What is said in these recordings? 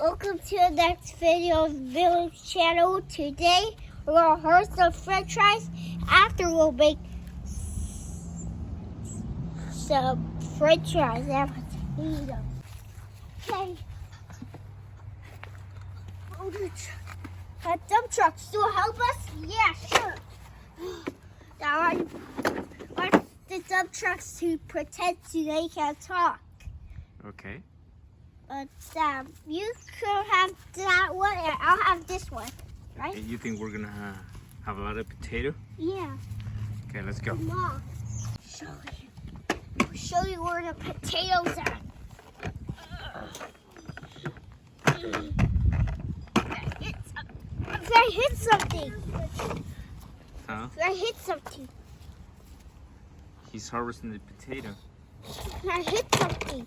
Welcome to the next video of Village Channel. Today we're gonna roast some French fries. After we'll make some French fries. And eat them. Okay. Dump trucks still help us? Yeah, sure. Now I want the dump trucks to pretend they can talk. Okay. But you could have that one, and I'll have this one, right? And you think we're gonna have a lot of potato? Yeah. Okay, let's go. Come on. Show you where the potatoes are. If I hit something. Huh? If I hit something. He's harvesting the potato. If I hit something.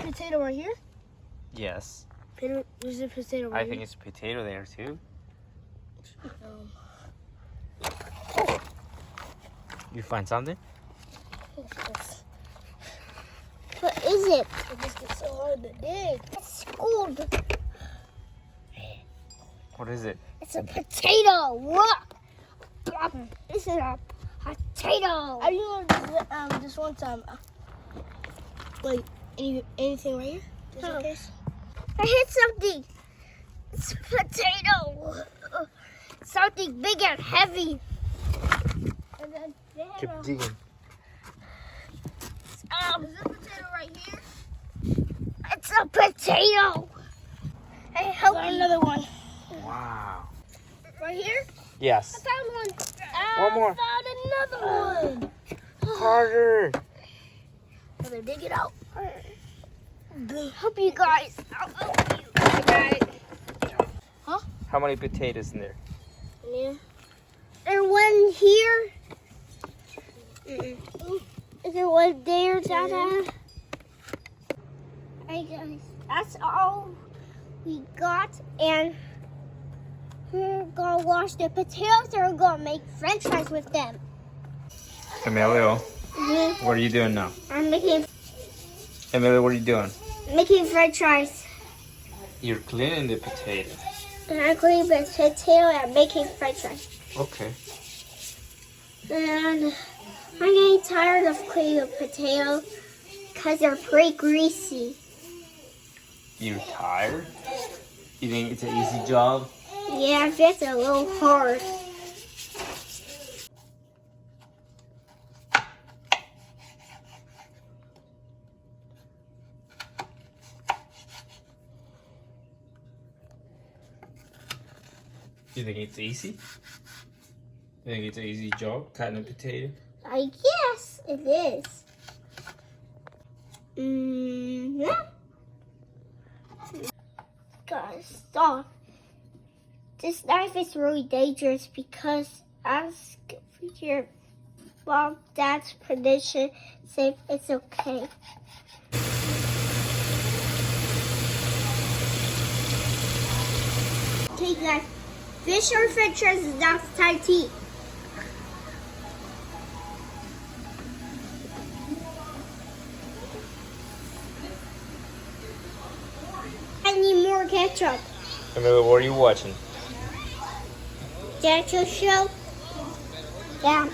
Potato right here? Yes. There's a potato right I think it's a potato there too. You find something? What is it? It just gets so hard to dig. It's gold. What is it? It's a potato. Look. This is a potato. I remember this one time. Wait, anything right here? Just in case. I hit something. It's a potato. Something big and heavy. And then Keep digging. is this potato right here? It's a potato. Hey, help me. Another one. Wow. Right here? Yes. Found one. One more. I found another one. Harder. Brother, dig it out. Help you guys. I'll help you. I got it. How many potatoes in there? Yeah. And one here. Is there one there, Dada? Hey guys, that's all we got, and we're gonna wash the potatoes, and we're gonna make French fries with them. Emilio, what are you doing now? I'm making Emilio, what are you doing? French fries. You're cleaning the potato. And I'm cleaning the potato and making French fries. Okay. And I'm getting tired of cleaning the potato because they're pretty greasy. You're tired? You think it's an easy job? Yeah, it's a little hard. You think it's easy? You think it's an easy job, cutting a potato? I guess it is. Yeah. Guys, stop. This knife is really dangerous because as your mom, dad's permission, said it's okay. Okay, guys. Fish or French fries is now time to eat. I need more ketchup. Emilio, what are you watching? Ketchup show? Yeah.